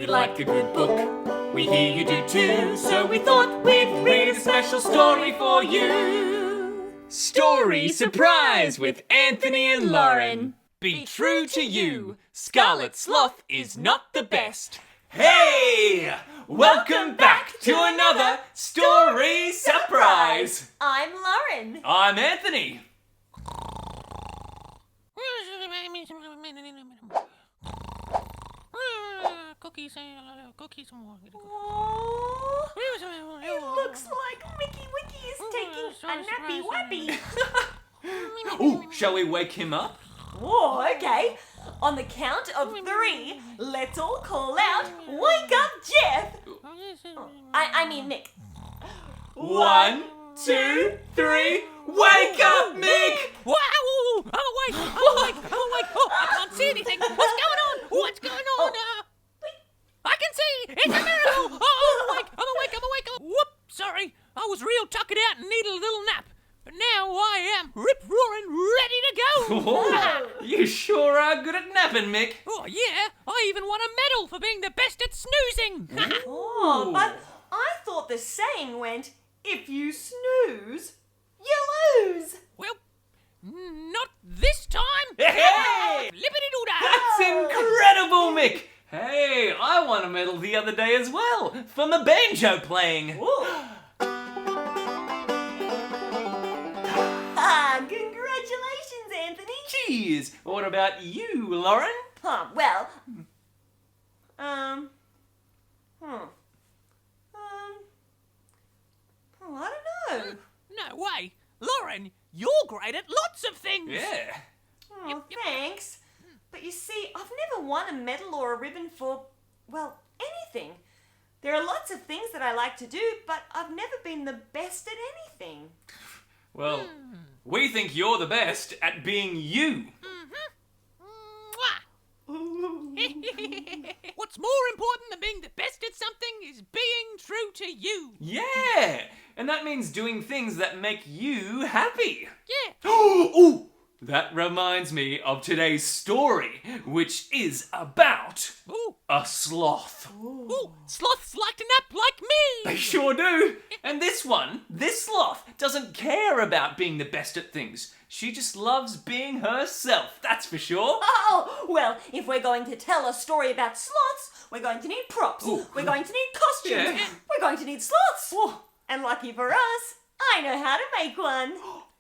We like a good book, we hear you do too, so we thought we'd read a special story for you. Story Surprise with Anthony and Lauren. Be true to you, Scarlett Sloth is not the best. Hey! Welcome back to another Story Surprise! I'm Lauren. I'm Anthony. Cookies and more. Oh, it looks like Mickey Wicky is taking a nappy wappy. Ooh, shall we wake him up? Oh, okay. On the count of 3, let's all call out, "Wake up, Jeff!" I mean Mick. 1, 2, 3, wake up, Mick! Wow! I'm awake! Oh, I can't see anything. What's going on? What's going on? I can see! It's a miracle! Oh, I'm awake! Whoop! Sorry, I was real tuckered out and needed a little nap. But now I am rip-roaring ready to go! Oh, you sure are good at napping, Mick. Oh, yeah, I even won a medal for being the best at snoozing! Oh, but I thought the saying went, if you snooze, you lose. Well, not this time! Hey! Lippity-doo-dah! That's incredible, Mick! Hey, I won a medal the other day as well, for my banjo playing. Congratulations, Anthony. Cheers! What about you, Lauren? Well, I don't know. No way! Lauren, you're great at lots of things! Yeah. Oh, thanks. But you see, I've never won a medal or a ribbon for, well, anything. There are lots of things that I like to do, but I've never been the best at anything. Well, we think you're the best at being you. What's more important than being the best at something is being true to you. Yeah! And that means doing things that make you happy. Yeah. Ooh! That reminds me of today's story, which is about a sloth. Ooh, sloths like to nap like me. They sure do. And this sloth, doesn't care about being the best at things. She just loves being herself, that's for sure. Oh, well, if we're going to tell a story about sloths, we're going to need props. Ooh. We're going to need costumes. Yeah. We're going to need sloths. Oh. And lucky for us, I know how to make one.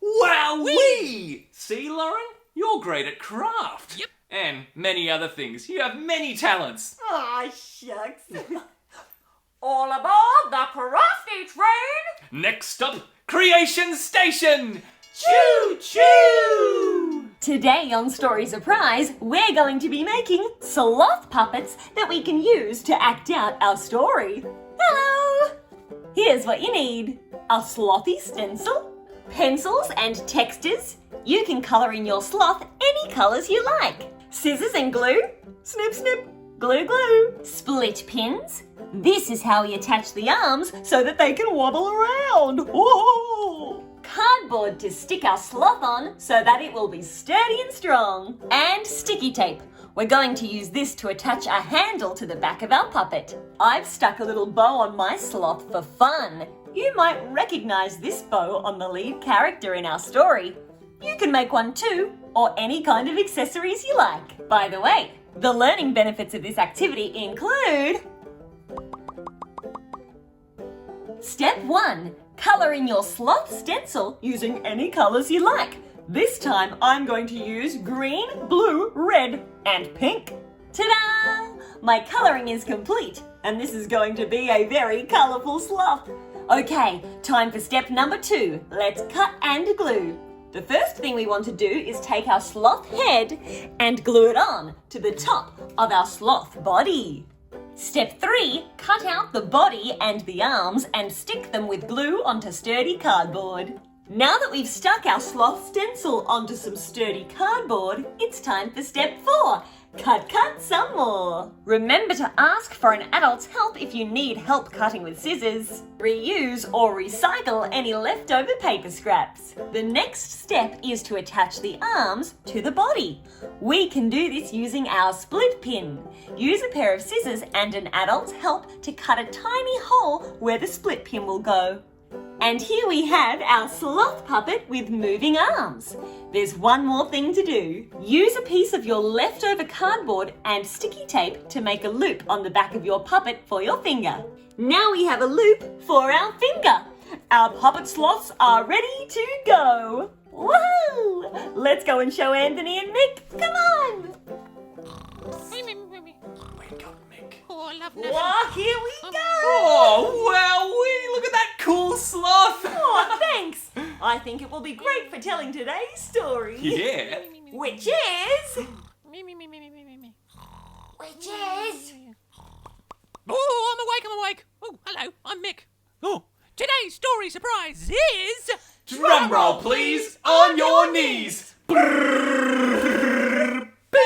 Wowee! See, Lauren? You're great at craft. Yep. And many other things. You have many talents. Aw, shucks. All aboard the crafty train. Next up, Creation Station! Choo-choo! Today on Story Surprise, we're going to be making sloth puppets that we can use to act out our story. Hello! Here's what you need. A slothy stencil, pencils and textures. You can colour in your sloth any colours you like. Scissors and glue. Snip, snip. Glue, glue. Split pins. This is how we attach the arms so that they can wobble around. Whoa! Cardboard to stick our sloth on so that it will be sturdy and strong. And sticky tape. We're going to use this to attach a handle to the back of our puppet. I've stuck a little bow on my sloth for fun. You might recognise this bow on the lead character in our story. You can make one too, or any kind of accessories you like. By the way, the learning benefits of this activity include... Step 1. Colour in your sloth stencil using any colours you like. This time I'm going to use green, blue, red and pink. Ta-da! My colouring is complete and this is going to be a very colourful sloth. Okay, time for step number 2. Let's cut and glue. The first thing we want to do is take our sloth head and glue it on to the top of our sloth body. Step 3, cut out the body and the arms and stick them with glue onto sturdy cardboard. Now that we've stuck our sloth stencil onto some sturdy cardboard, it's time for step 4. Cut some more. Remember to ask for an adult's help if you need help cutting with scissors. Reuse or recycle any leftover paper scraps. The next step is to attach the arms to the body. We can do this using our split pin. Use a pair of scissors and an adult's help to cut a tiny hole where the split pin will go. And here we have our sloth puppet with moving arms. There's one more thing to do. Use a piece of your leftover cardboard and sticky tape to make a loop on the back of your puppet for your finger. Now we have a loop for our finger. Our puppet sloths are ready to go. Woohoo! Let's go and show Anthony and Mick. Come on! Wake up, Mick. Oh, I love nothing. Oh, here we go! Oh, wowee! Look at that cool sloth! Oh, thanks! I think it will be great for telling today's story. Yeah. Which is... Me. Which is... Oh, I'm awake. Oh, hello, I'm Mick. Oh, today's story surprise is... Drum roll, please, on your knees. Brrrr, bing.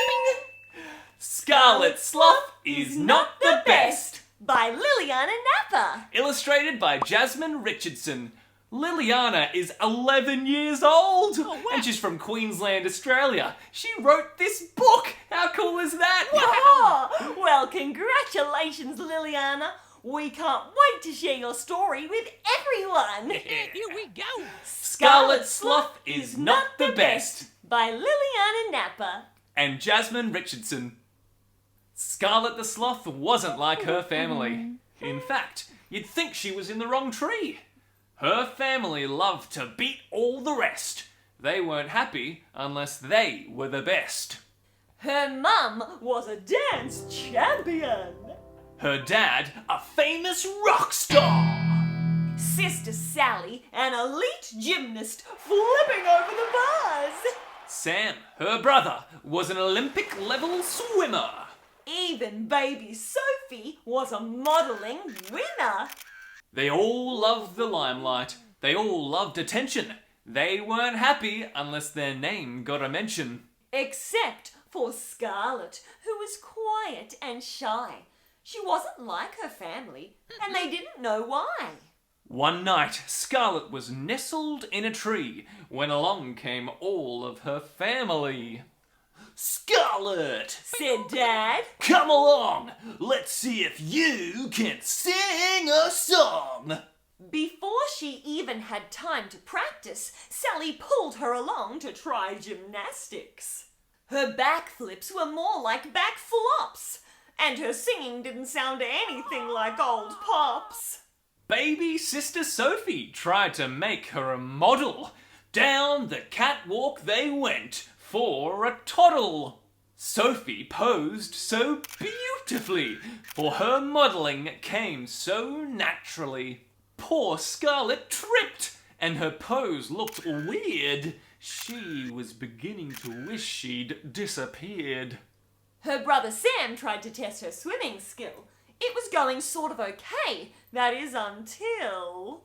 Scarlett Sloth is not the best. By Liliana Napper. Illustrated by Jasmine Richardson. Liliana is 11 years old, wow. and she's from Queensland, Australia. She wrote this book. How cool is that? Oh, well, congratulations, Liliana. We can't wait to share your story with everyone. Here we go. Scarlett Sloth is not the best. By Liliana Napper. And Jasmine Richardson. Scarlett the Sloth wasn't like her family. In fact, you'd think she was in the wrong tree. Her family loved to beat all the rest. They weren't happy unless they were the best. Her mum was a dance champion. Her dad, a famous rock star. Sister Sally, an elite gymnast flipping over the bars. Sam, her brother, was an Olympic-level swimmer. Even baby Sophie was a modelling winner. They all loved the limelight. They all loved attention. They weren't happy unless their name got a mention. Except for Scarlett, who was quiet and shy. She wasn't like her family, and they didn't know why. One night, Scarlett was nestled in a tree when along came all of her family. Scarlett, Said Dad. come along. Let's see if you can sing a song. Before she even had time to practice, Sally pulled her along to try gymnastics. Her backflips were more like backflops, and her singing didn't sound anything like old Pops. Baby sister Sophie tried to make her a model. Down the catwalk they went for a toddle. Sophie posed so beautifully, for her modelling came so naturally. Poor Scarlett tripped, and her pose looked weird. She was beginning to wish she'd disappeared. Her brother Sam tried to test her swimming skill. It was going sort of okay, that is until...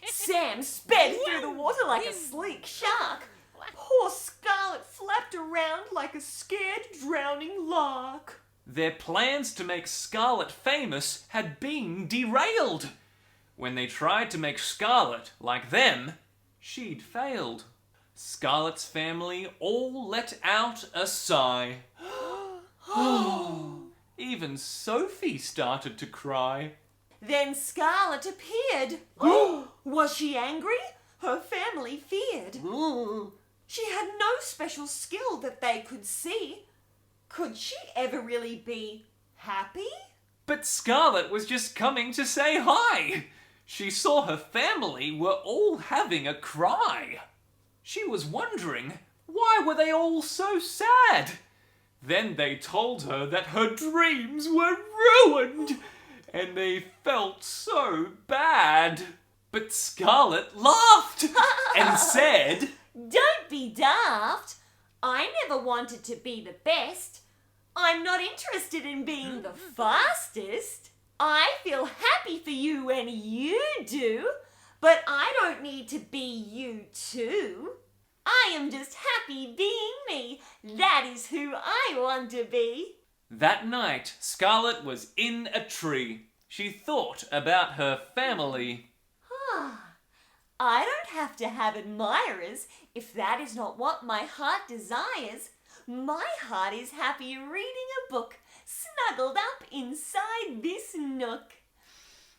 Sam sped through the water like a sleek shark. Poor Scarlett flapped around like a scared drowning lark. Their plans to make Scarlett famous had been derailed. When they tried to make Scarlett like them, she'd failed. Scarlett's family all let out a sigh. Even Sophie started to cry. Then Scarlett appeared. Was she angry? Her family feared. She had no special skill that they could see. Could she ever really be happy? But Scarlett was just coming to say hi. She saw her family were all having a cry. She was wondering, why were they all so sad? Then they told her that her dreams were ruined, and they felt so bad. But Scarlett laughed and said, Don't be daft. I never wanted to be the best. I'm not interested in being the fastest. I feel happy for you when you do, but I don't need to be you too. I am just happy being me. That is who I want to be. That night, Scarlett was in a tree. She thought about her family. I don't have to have admirers if that is not what my heart desires. My heart is happy reading a book, snuggled up inside this nook.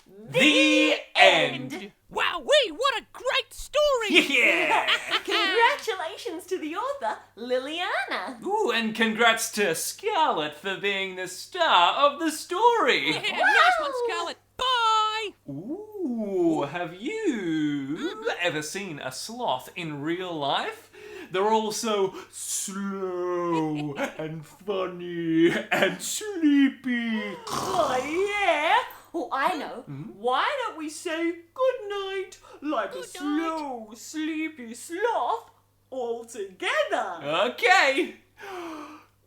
The end. Wowee, what a great story! Yeah! Congratulations to the author, Liliana. Ooh, and congrats to Scarlett for being the star of the story. Yeah, nice one, Scarlett. Bye! Ooh, have you ever seen a sloth in real life? They're all so slow and funny and sleepy. Oh, yeah. Oh, I know. Why don't we say good night like a slow, sleepy sloth all together? Okay.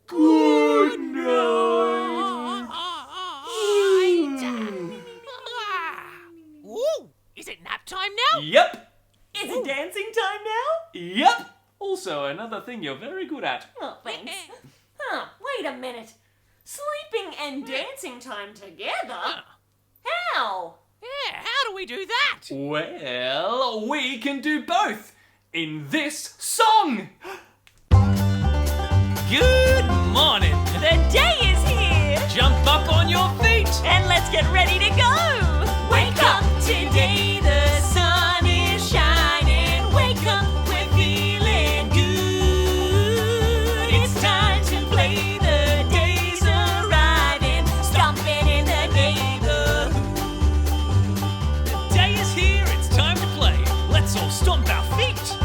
Good night. Ooh, is it nap time now? Yep. Is it dancing time now? Yep. Also, another thing you're very good at. Oh, thanks. Wait a minute. Sleeping and dancing time together? How? Yeah, how do we do that? Well, we can do both in this song. Good morning. The day is here. Jump up on your feet. And let's get ready to go. Wake up today, the sun is shining. Wake up, we're feeling good. It's time to play, the day's arriving. Stomping in the neighborhood. The day is here, it's time to play. Let's all stomp our feet.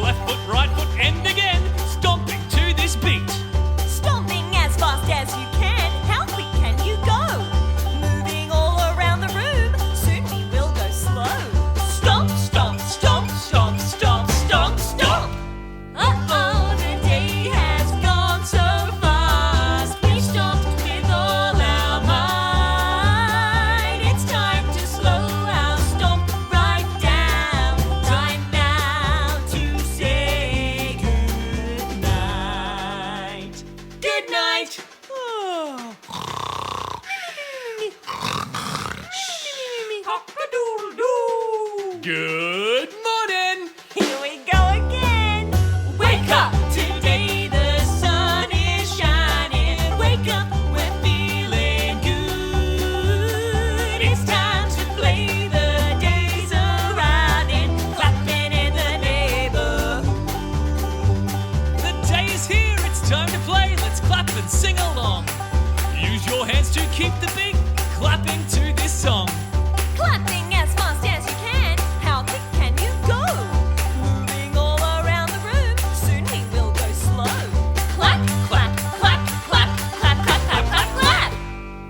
Left foot, right foot, and again. Stomping to this beat. Stomping as fast as you can. How quick can you go? Moving all around the room. Soon we will go slow. Stomp, stomp, stomp, stomp, stomp, stomp, stomp. Uh-oh, the day has gone so fast. We stomped with all our might. It's time to slow our stomp right down. Time now to say good night. Good night. Good morning. Here we go again. Wake up today, the sun is shining. Wake up, we're feeling good. It's time to play, the day's arriving. Clapping in the neighborhood. The day is here, it's time to play. Let's clap and sing along. Use your hands to keep the beat, clapping to this song. Clapping as fast as you can. How quick can you go? Moving all around the room. Soon we will go slow. Clap, clap, clap, clap, clap, clap, clap, clap, clap.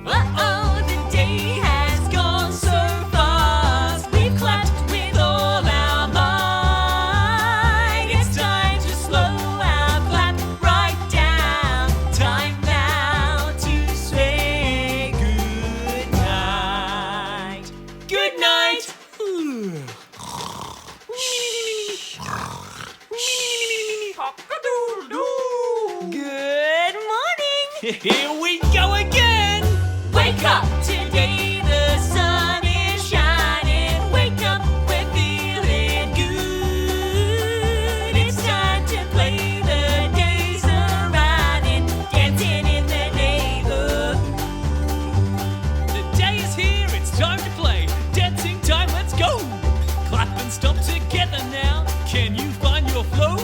Uh-oh, the day has gone so fast. We've clapped with all our might. It's time to slow our clap right down. Time now to say good night. Good night. Good morning. Here we go again. Wake up today, the sun is shining. Wake up, we're feeling good. It's time to play, the day's arriving. Dancing in the neighborhood. The day is here, it's time to play. Dancing time, let's go. Clap and stomp together now. Can you find your flow?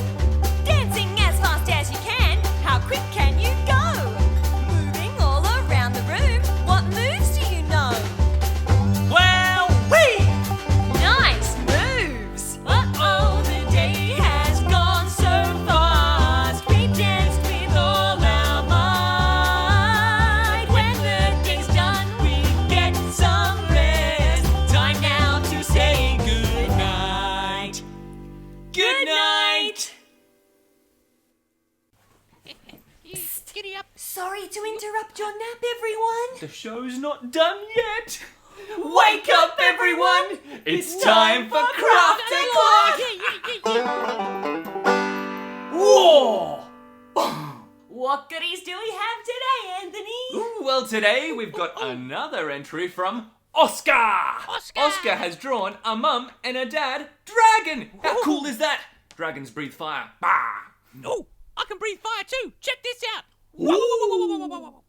Dancing as fast as you can. How quick can you go? Moving all around the room. What moves do you know? Well, we. Nice moves! Uh-oh, the day has gone so fast. We danced with all our might. When the day's done, we get some rest. Time now to say good night. Good night! Giddy up. Sorry to interrupt your nap, everyone. The show's not done yet. Wake up, everyone! It's time for craft o'clock! Yeah. Whoa! What goodies do we have today, Anthony? Ooh, well, today we've got another entry from Oscar. Oscar has drawn a mum and a dad dragon. How cool is that? Dragons breathe fire. Bah! No, I can breathe fire too. Check this out.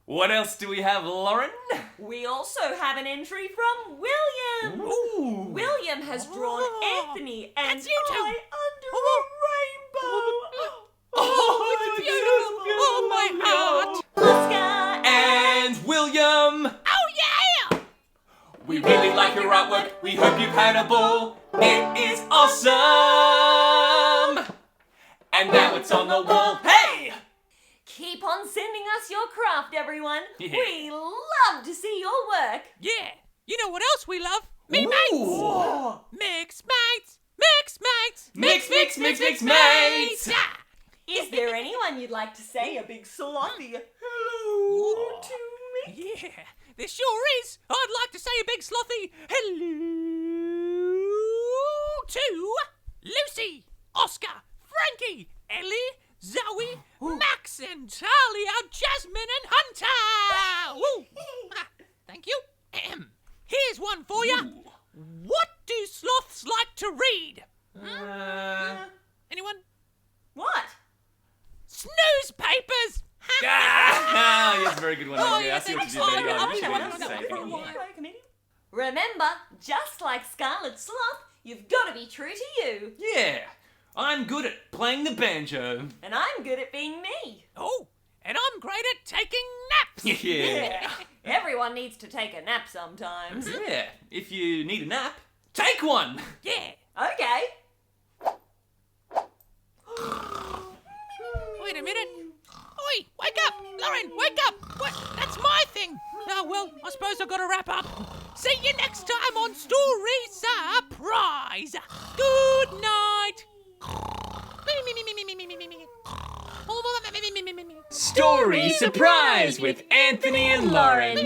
What else do we have, Lauren? We also have an entry from William. Ooh. William has drawn Anthony and That's you two. I under a rainbow. Oh, It's beautiful. Oh, my heart. Oscar And William. Oh, yeah. We really like your artwork. We hope you've had a ball. It is awesome. And now it's on the wall. Hey! Keep on sending us your craft, everyone. Yeah. We love to see your work. Yeah. You know what else we love? Me mates. Ooh. Mix mates. Mix mates. Mix mates. Ah. Is there anyone you'd like to say a big slothy hello to me? Yeah, there sure is. I'd like to say a big slothy hello to Lucy, Oscar, Frankie, Ellie, Zoe, Max, and Talia, Jasmine, and Hunter. Woo. Ah, thank you. Ahem. Here's one for you. What do sloths like to read? Anyone? What? Snooze papers. Ah, yes, very good one. Oh, yeah, yeah, I see what you did thanks. there. Yeah, I I wish know, you I did know, the I same know. thing. Remember, just like Scarlett Sloth, you've got to be true to you. Yeah, I'm good at playing the banjo. And I'm good at being me. Oh, and I'm great at taking naps. Yeah. Everyone needs to take a nap sometimes. Yeah, if you need a nap, take one. Yeah. Okay. Wait a minute. Oi, wake up! Lauren, wake up! What? That's my thing! Oh, well, I suppose I've got to wrap up. See you next time on Story Surprise! Good night! Story Surprise with Anthony and Lauren.